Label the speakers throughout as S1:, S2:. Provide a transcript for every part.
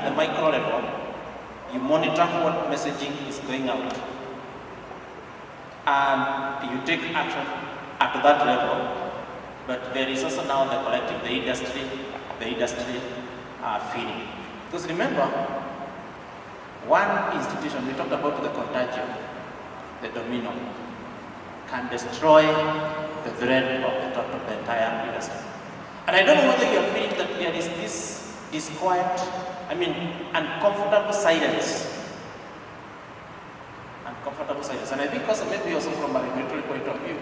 S1: at the micro level, you monitor what messaging is going out, and you take action at that level. But there is also now the collective, the industry feeling. Because remember, one institution, we talked about the contagion, the domino, can destroy the thread of the entire industry. And I don't know whether you're feeling that there is this disquiet, uncomfortable silence. Uncomfortable silence. And I think also maybe also from a regulatory point of view,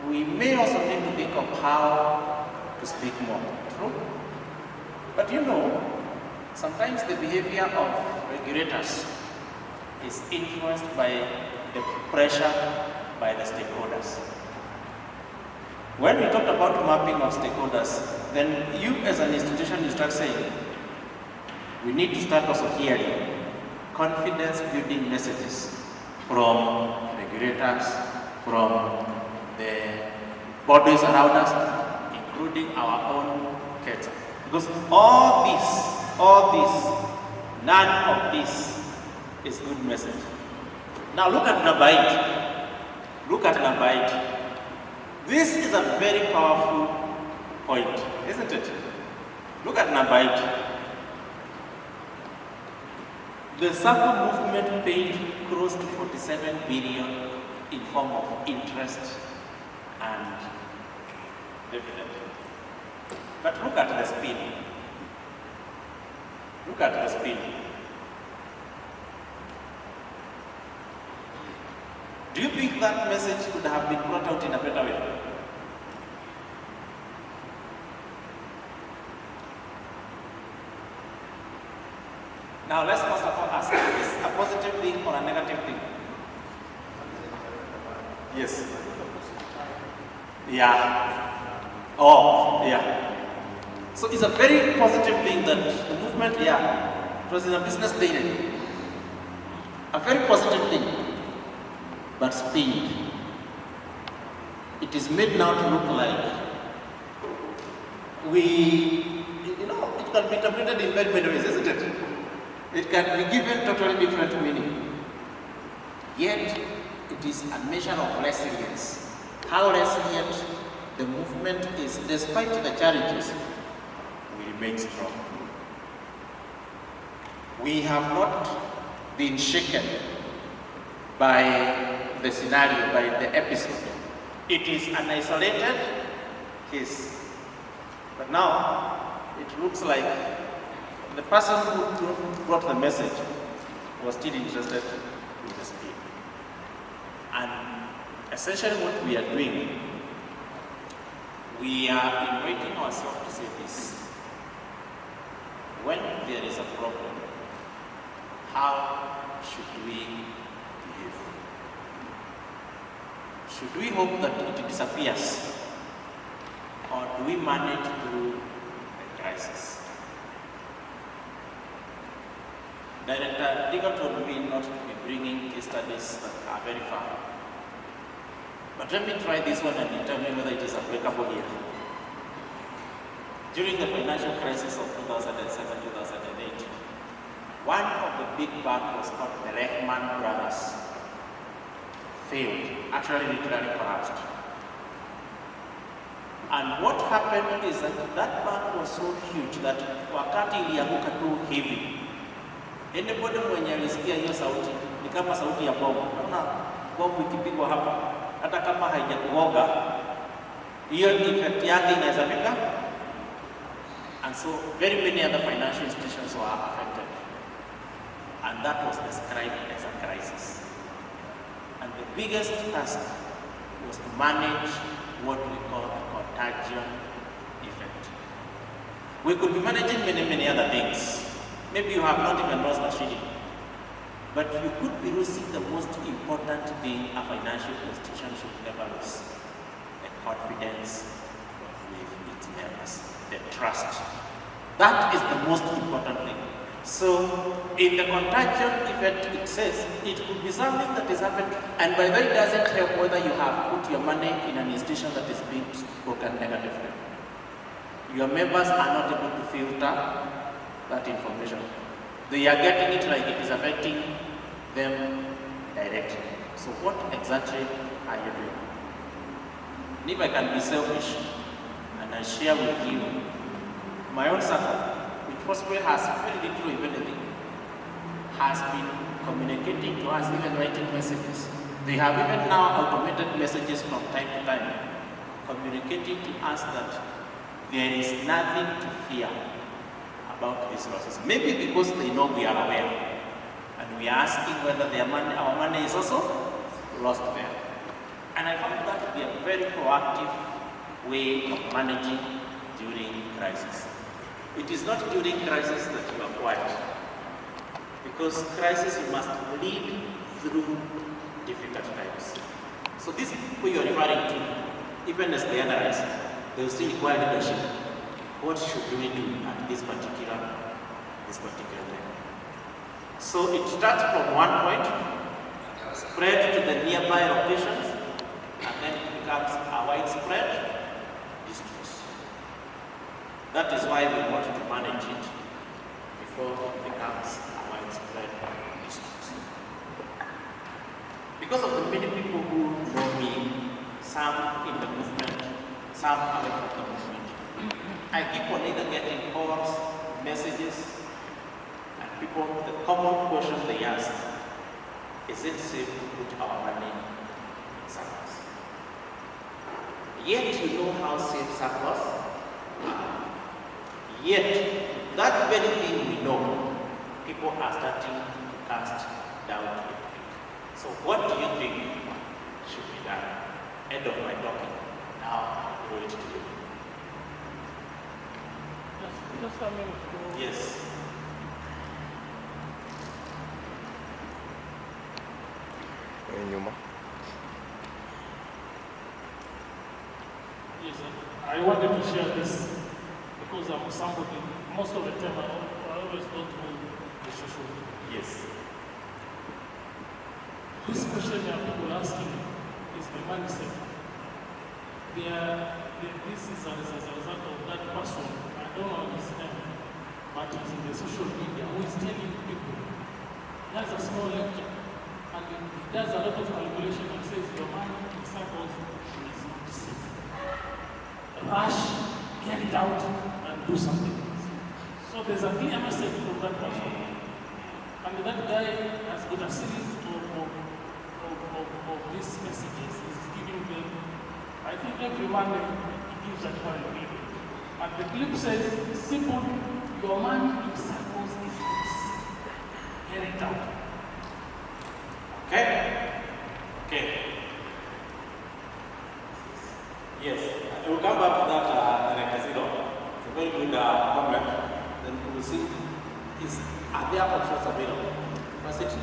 S1: we may also need to think of how to speak more. True? But sometimes the behavior of regulators is influenced by the pressure by the stakeholders. When we talked about mapping of stakeholders, then you as an institution, you start saying, we need to start also hearing confidence building messages from regulators, from the bodies around us, including our own KETSA. Because all this, none of this is good message. Now look at Nabaid. Look at Nabaid. This is a very powerful point, isn't it? Look at Nabaid. The Sacco movement paid close to 47 billion in form of interest and dividend. But look at the spin. Look at the spin. Do you think that message could have been brought out in a better way? Now let's first of all ask, is this a positive thing or a negative thing? Yes. Yeah. Oh, yeah. So it's a very positive thing that the movement, it was in a business meeting. A very positive thing. But speed. It is made now to look like it can be interpreted in very many ways, isn't it? It can be given totally different meaning. Yet, it is a measure of resilience. How resilient the movement is, despite the challenges, we remain strong. We have not been shaken by the scenario, by the episode. It is an isolated case. But now, it looks like the person who brought the message was still interested in the speed. And essentially what we are doing, we are inviting ourselves to say this. When there is a problem, how should we behave? Should we hope that it disappears? Or do we manage through the crisis? Director Digger told me not to be bringing case studies that are very far. But let me try this one and determine whether it is applicable here. During the financial crisis of 2007-2008, one of the big banks was called the Lehman Brothers. Failed, actually literally collapsed. And what happened is that that bank was so huge that wakati ilianguka tu hivi, anybody mwenye alisikia hiyo sauti ni kama sauti ya bomu. Unaona bomu ikipigwa hapa, hata kama haijakugonga, hiyo effect yake inaweza fika. And so very many other financial institutions were affected. And that was described as a crisis. And the biggest task was to manage what we call the contagion effect. We could be managing many other things. Maybe you have not even lost a shilling, but you could be losing the most important thing a financial institution should never lose: the confidence with its members, the trust. That is the most important thing. So, in the contagion effect, it says it could be something that is happening, and by the way, it doesn't help whether you have put your money in an institution that is being spoken negatively. Your members are not able to filter that information. They are getting it like it is affecting them directly. So what exactly are you doing? And if I can be selfish and I share with you, my own Sacco, which possibly has very little, if anything, has been communicating to us, even writing messages. They have even now automated messages from time to time, communicating to us that there is nothing to fear about these losses. Maybe because they know we are aware, and we are asking whether their money, our money is also lost there. And I found that to be a very proactive way of managing during crisis. It is not during crisis that you are quiet, because crisis you must lead through difficult times. So these people you are referring to, even as they analyze, they will still require leadership. What should we do at this particular time? So it starts from one point, spread to the nearby locations, and then it becomes a widespread distress. That is why we want to manage it before it becomes a widespread distress. Because of the many people who know me, some in the movement, some away from the movement, I keep on either getting calls, messages, and people, the common question they ask, is it safe to put our money in Saccos? Yet you know how safe Saccos are. Yet, that very thing we know, people are starting to cast doubt into it. So what do you think should be done? End of my talking. Now I throw it to you.
S2: Just a minute.
S1: Yes.
S2: Yes, I wanted to share this because I'm somebody, most of the time I always don't hold the social media.
S1: Yes.
S2: This question that people asking is the money safe? This is as a result of that person, I don't know his name, but he's in the social media, who is telling people, he has a small lecture, and he does a lot of calculation and says your money in Saccos is not safe. Rush, get it out, and do something else. So there's a clear message from that person. And that guy has got a series of these messages. He's giving them, I think every Monday he gives a different clip. And the clip says, simple, your money in Saccos is not safe. Get it out.
S1: Okay. Yes. We'll come back to that Director Zero. It's a very good comment. Then we will see, are there options available? Pass it to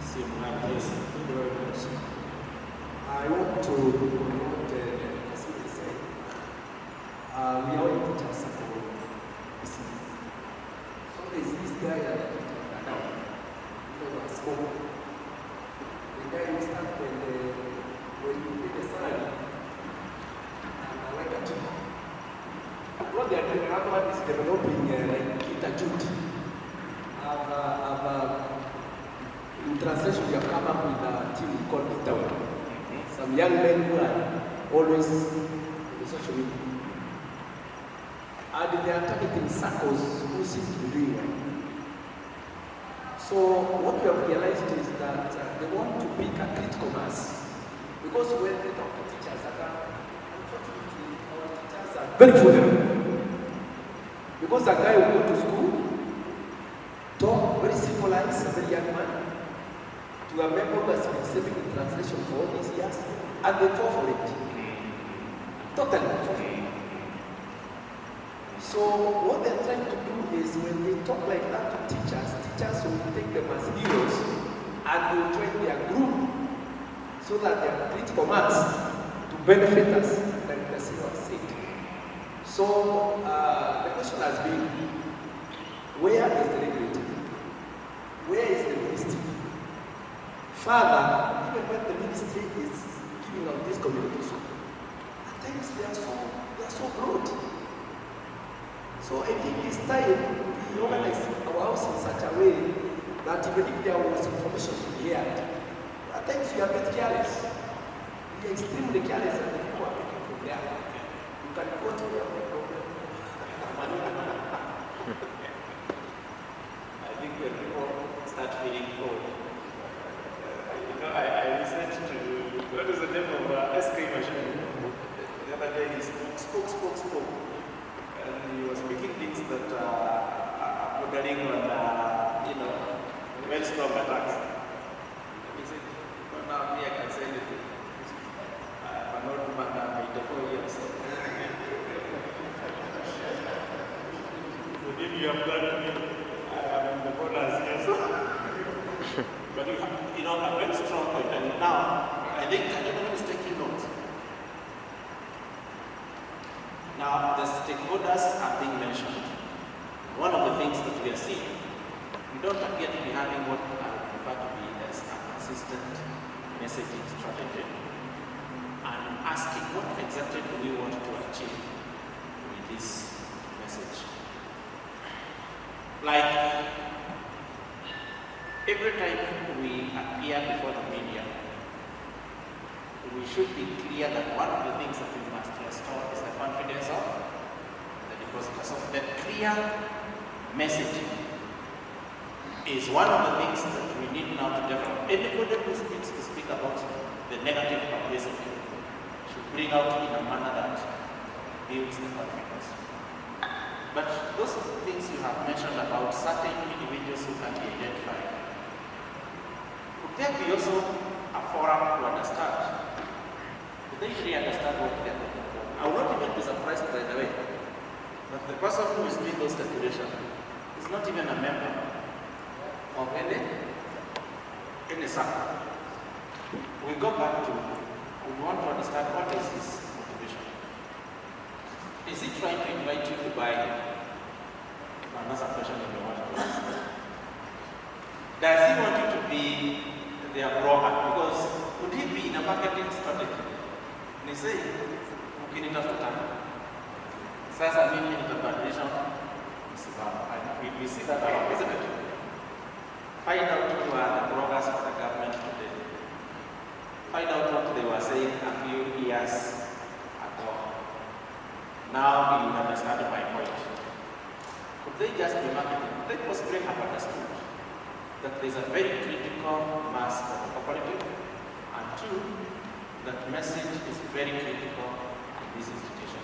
S1: Simran. Yes.
S3: Thank you very much. I want to promote the advocacy say. We are in the Sacco business. So there's this guy that was Sacco. The guy who started when you pay the salary. And like a job. What they are doing, another one is developing like interjute. In translation, we have come up with a team called Nyoro. Some young men who are always in the social media. And they are targeting Saccos who seem to be doing well. So what we have realized is that they want to pick a critical mass. Because when they talk to teachers, unfortunately, our teachers are very vulnerable. Because a guy will go to school, talk very simple lines, a very young man, to a member who has been saving in translation for all these years, and they fall for it. Totally fall for it. So what they're trying to do is when they talk like that to teachers, teachers will take them as heroes and will join their group so that they have critical mass to benefit us, like the CEO said. So the question has been, where is the regulator? Where is the ministry? Further, even when the ministry is giving out this communication, at times they are so broad. So I think it's time we organize our house in such a way that even if there was information to be heard, at times we are a bit careless. We are extremely careless and the people are picking from there. You can go to your problem.
S1: I think when people start feeling cold, I listened to, what is the name of SK machine? The other day he spoke. And he was speaking things that are bordering on, very strong attacks. And he said, well, now me, I can say anything. I'm an old man, I'm 84 years. So if you have done me, I am in the borders here. But a very strong point. And now, I think everyone is taking notes. Now, the stakeholders are being mentioned. One of the things that we are seeing, we don't appear to be having what I would prefer to be as a consistent messaging strategy. And asking what exactly do we want to achieve with this message. Like, every time we appear before the media, we should be clear that one of the things that we must restore is the confidence of the depositors. So the clear messaging is one of the things that we need now to develop. Anybody who speaks to speak about the negative publicity should bring out in a manner that builds the confidence. But those are the things you have mentioned about certain individuals who can be identified. Would there be also a forum to understand? Do they really understand what they are talking about? I will not even be surprised, by the way, that the person who is doing those calculations is not even a member of any Sacco. We go back to, we want to understand what is his motivation. Is he trying to invite you to buy him? And that's a question you want to ask. Does he want you to be their broker? Because could he be in a marketing strategy? And he say, ukinitafuta. Sasa mimi nitabadilisha msimamo. We see that our president. Find out who are the brokers for the government today. Find out what they were saying a few years ago. Now you understand my point. Could they just be marketing? Could they possibly have understood that there is a very critical mass for the cooperative, and two, that message is very critical in this institution.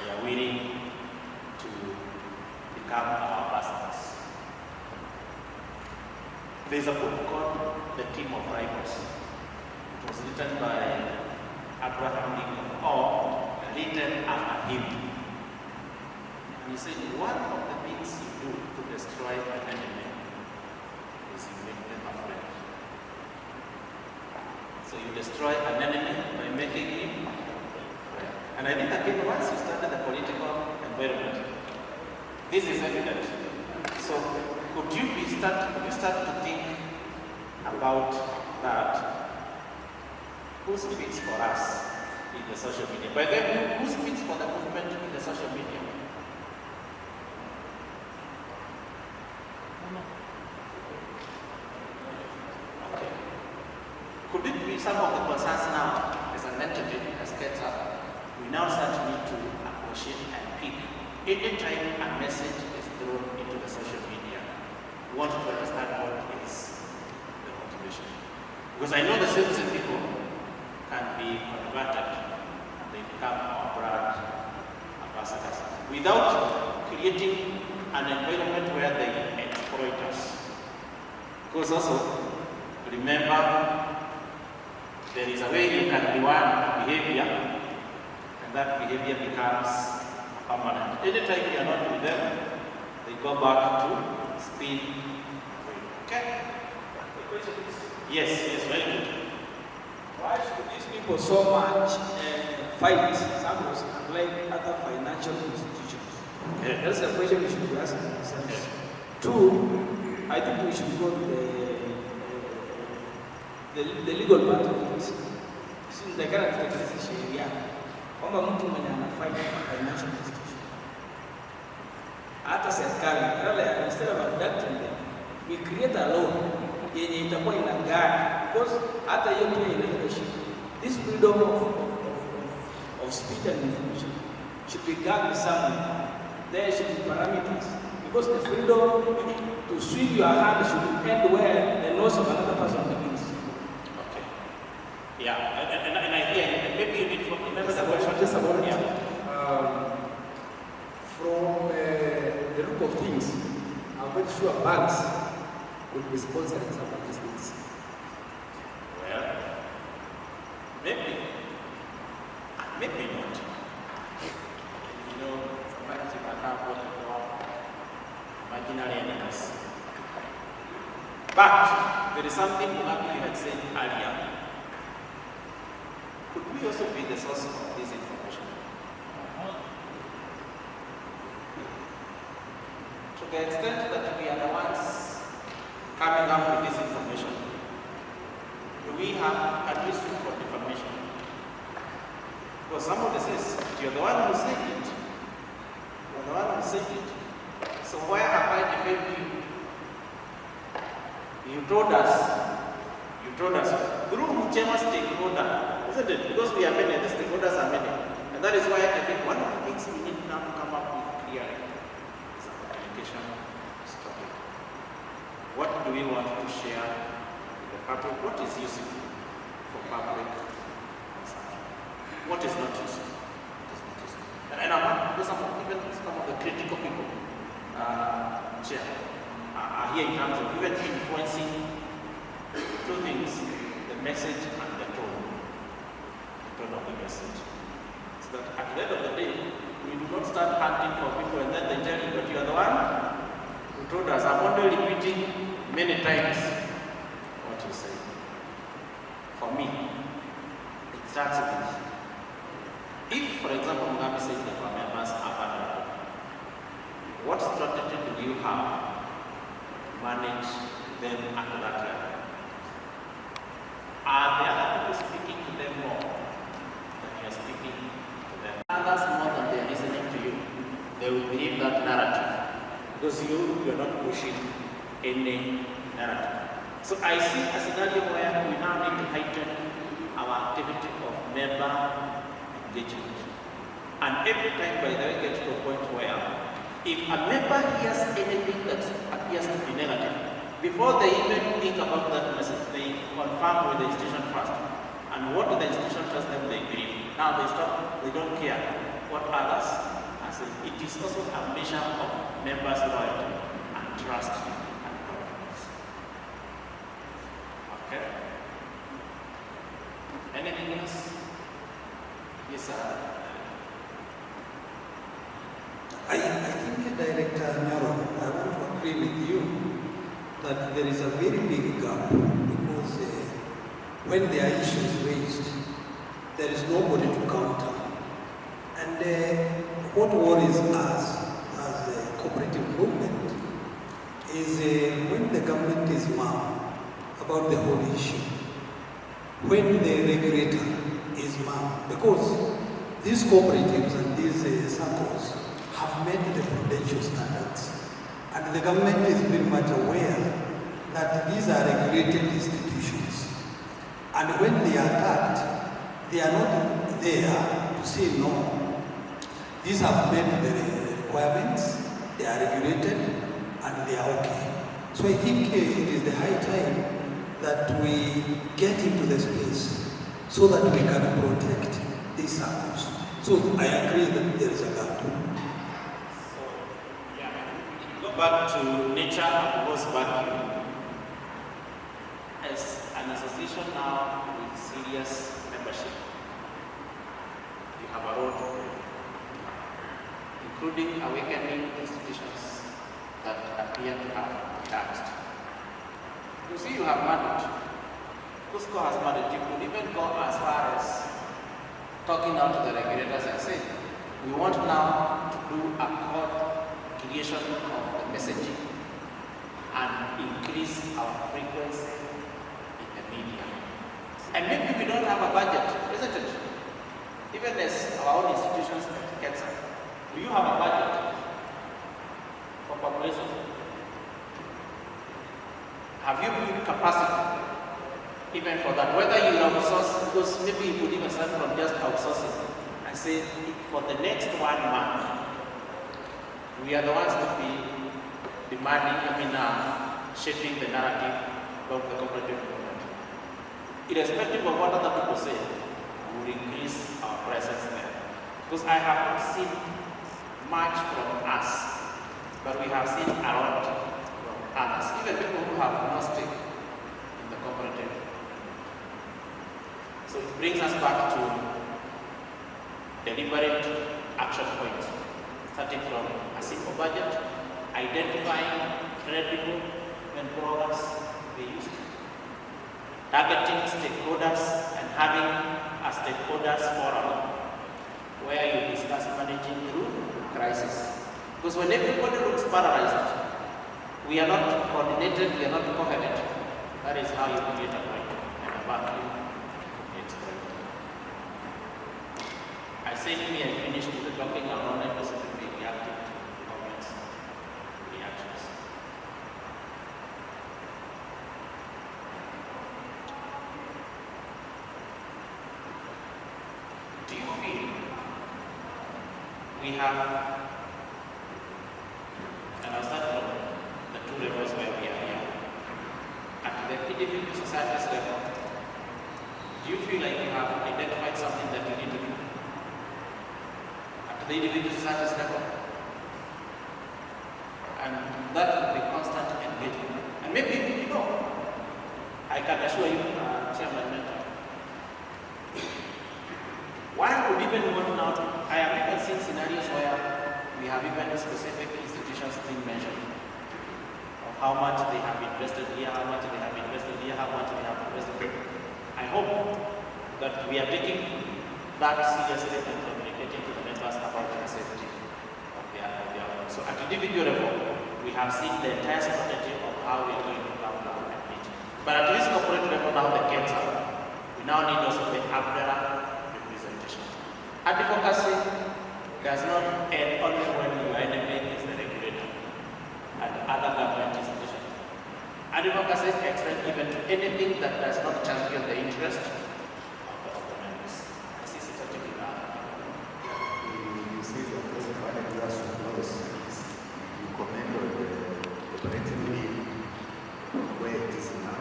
S1: They are willing to become our ambassadors. There is a book called The Team of Rivals. It was written by Abraham Lincoln, or written after him. And he said, one of the things you do to destroy an enemy is you make them afraid. So you destroy an enemy by making him afraid. And I think again, once you study the political environment, this is evident. So could you start to think about that? Who speaks for us in the social media? By then, who speaks for the movement in the social media? Okay. Could it be some of the concerns now, as an entity, as KETSA, we now start to need to appreciate and pick anytime a message is thrown into the social media? We want to understand what is the motivation. Because I know the same people can be converted and they become our brand ambassadors without creating an environment where they exploit us. Because also, remember, there is a way you can reward a behavior, and that behavior becomes permanent. Anytime you are not with them, they go back to speed. Okay? Yes, very good.
S4: Why should these people so much fight SACCOs unlike other financial institutions?
S1: Yeah.
S4: That's the question we should be asking ourselves. Yeah. Two, I think we should go to the legal part of it. Since the current area, kwamba mtu mwenye anafight financial institution hata serikali instead of abducting them, we create a law yenye itakuwa ina guard, because hata hiyo pia inaleta shida. This freedom of speech and information should be guarded somewhere. There should be parameters, because the freedom to swing your hand should end where the nose of another person begins.
S1: Okay. Yeah, and I hear you. And maybe you need to remember the question.
S3: Just about it.
S1: Yeah.
S3: From the look of things, I'm very sure banks will be sponsoring some of these things.
S1: Well, maybe not. You know, sometimes you can have what you call imaginary enemies. But there is something Mugabe had said earlier. Could we also be the source of this information? To the extent that we are the ones coming up with this information, can we sue for defamation? Because somebody says, you're the one who said it. You're the one who said it. So why have I defended you? You told us. Through whichever stakeholder, isn't it? Because we are many, the stakeholders are many. And that is why I think one of the things we need now to come up with clearly is a communication strategy. What do we want to share with the public? What is useful for public consumption? What is not useful? And I'm even some of the critical people are here in terms of even influencing two things: the message and the tone of the message. So that at the end of the day, we do not start hunting for people and then they tell you that you are the one who told us. I'm only repeating many times what you say. For me, it starts with, if, for example, Mugabe says that our members are vulnerable, what strategy do you have to manage them at that level? Are there other people speaking to them more than you are speaking to them? Others more than they are listening to you. They will believe that narrative because you are not pushing any narrative. So I see a scenario where we now need to heighten our activity of member engagement. And every time, by the way, get to a point where if a member hears anything that appears to be negative, before they even think about that message, they confirm with the institution first. And what the institution tells them, they believe. Now they stop, they don't care what others are saying. It is also a measure of members' loyalty and trust and confidence. Okay? Anything else? Yes, sir.
S5: I think, Director Nyoro, I want to agree with you that there is a very big gap because when there are issues raised, there is nobody to counter. And what worries us as a cooperative movement is when the government is mum about the whole issue, when the regulator is mum, because these cooperatives and these SACCOs have met the prudential standards. And the government is very much aware that these are regulated institutions. And when they are attacked, they are not there to say no. These have met the requirements, they are regulated, and they are okay. So I think it is the high time that we get into the space so that we can protect these circles. So I agree that there is a gap.
S1: Back to nature and goes back as an association now with serious membership. You have a role to play, including awakening institutions that appear to have collapsed. You see, you have mandate. Cusco has mandate. You could even go as far as talking out to the regulators and saying, we want now to do a code creation of the messaging and increase our frequency in the media. And maybe we don't have a budget, isn't it? Even as our own institutions like KETSA, do you have a budget? for population? Have you built capacity even for that? Whether you outsource, because maybe you could even start from just outsourcing and say, for the next 1 month, we are the ones to be demanding, shaping the narrative about the cooperative movement. Irrespective of what other people say, we will increase our presence there. Because I have not seen much from us, but we have seen a lot from others, even people who have no stake in the cooperative. So it brings us back to deliberate action points, starting from a simple budget, identifying credible and programs we use, targeting stakeholders and having a stakeholders forum where you discuss managing through crisis. Because when everybody looks paralyzed, we are not coordinated, we are not coherent. That is how you create a void and a vacuum. I said me, I finished with the talking around and specifically reacting to comments, reactions. Do you feel we have, and I'll start from the two levels where we are here, at the individual society's level, do you feel like you have identified something that you need to do? The individual society's level, and that will be constant engagement. And maybe, I can assure you, Chairman Mentor, one would even want now, I have even seen scenarios where we have even specific institutions being mentioned of how much they have invested here, how much they have invested here, how much they have invested here. I hope that we are taking that seriously and communicating to the members about the safety of their own. So at individual level, we have seen the entire strategy of how we are going to come down and meet. But at this corporate level now, the KETSA, we now need also the umbrella representation. Advocacy does not end only when your enemy is the regulator and other government institutions. Advocacy extends even to anything that does not champion the interest of the members. I see strategy now.
S6: You see the president one of us knows you comment on the operating bill where it is now,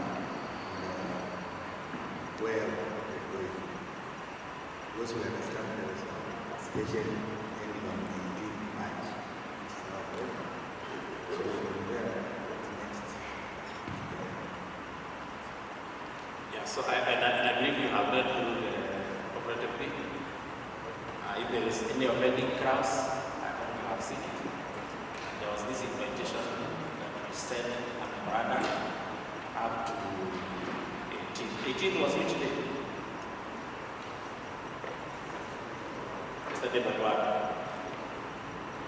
S6: where they're going. Because we understand there is especially ending on 18 March. It's now over. So from there, what's next?
S1: Yeah, so I believe you have read through the operative bill. If there is any offending clause, I hope you have seen it. There was this invitation that we sent a memorandum up to 18th. 18th was which day? Yesterday, but what?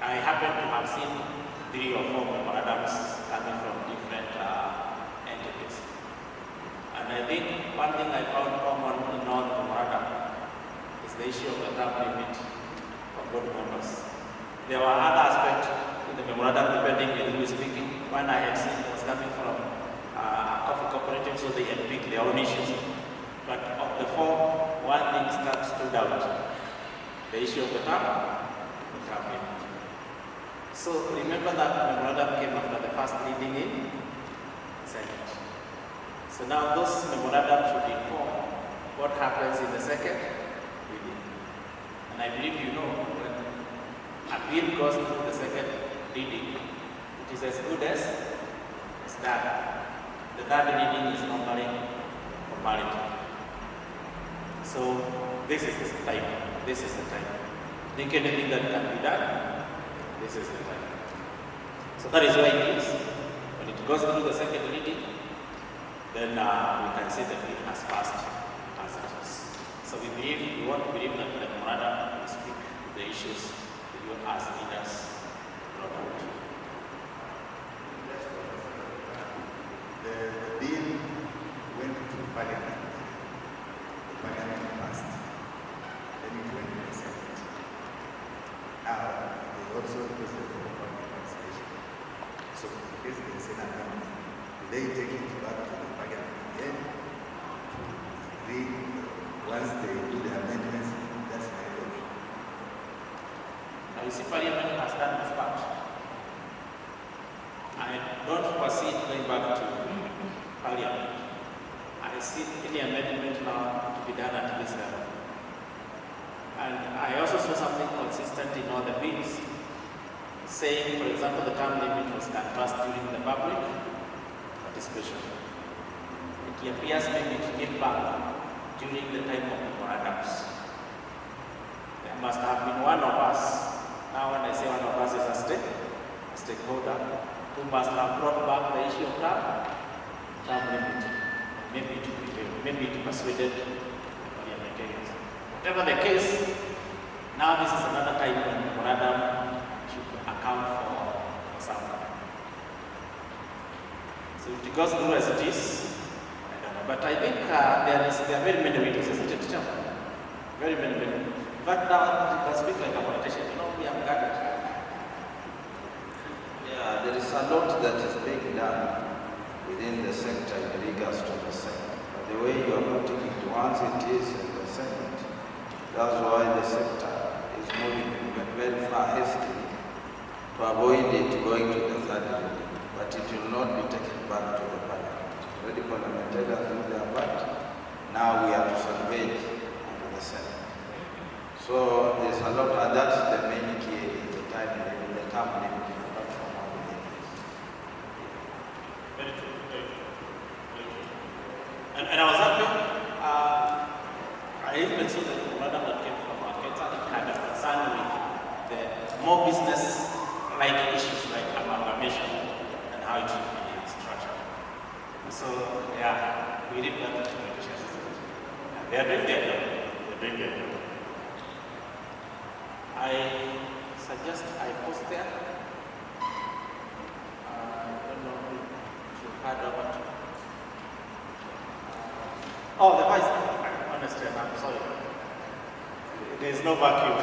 S1: I happen to have seen 3 or 4 memorandums coming from different entities. And I think one thing I found common in all the memorandum is the issue of the term limit for board members. There were other aspects in the memorandum, depending on who is speaking. One I had seen was coming from coffee cooperative, so they had picked their own issues. But of the 4, one thing stood out. The issue of the term limit. So remember that memorandum came after the first reading in Senate. So now those memorandums should inform what happens in the second reading. And I believe you know when a bill goes through the second reading, it is as good as it's done. The third reading is normally formality. So this is the time. This is the time. Think anything that can be done, this is the time. So that is why it is. When it goes through the second reading, then we can say that it has passed as it is. So we want to believe that the memorandum will speak to the issues that you as leaders brought out.
S6: The bill went to Parliament. The Parliament passed. Then it went to the Senate. Now, they also requested for public participation. So in case there is an amendment, they take it back to the parliament again to agree. Once they do the amendments, that's my option.
S1: Now you see, Parliament has done its part. I don't foresee it going back to Parliament. I see any amendment now to be done at this level. And I also saw something consistent in all the bills, saying, for example, the term limit was canvassed during the public participation. It appears maybe to get back during the time of memorandums. There must have been one of us, now when I say one of us is a stakeholder, who must have brought back the issue of term limit. Maybe to prevail, maybe to persuaded parliamentarians. Whatever the case, now this is another time when memorandum should account for something. So if it goes through as it is, I don't know. But I think there are very many windows, isn't it, Chairman? Very many windows. In fact, now you can speak like a politician. We have gathered.
S7: Yeah, there is a lot that is being done within the sector in regards to the Senate. But the way you are putting it, once it is in the Senate, that's why the sector is moving very far hastily to avoid it going to the third reading. But it will not be taken back to the parliament. Already parliamentarians do their part. Now we have to salvage into the Senate. So there's a lot, and that's the main key in the time limit, the term limit, apart from all the others.
S1: Very true, very true, very true. And I was happy, I even saw the memorandum that came from our KETSA. It had a concern with the more business-like issues like amalgamation and how it should be structured. So, yeah, we did that to politicians. They are doing their job. They're doing their job. I suggest I post there. I don't know if you heard about it. Oh, the vice. Honestly, I'm sorry. There is no vacuum.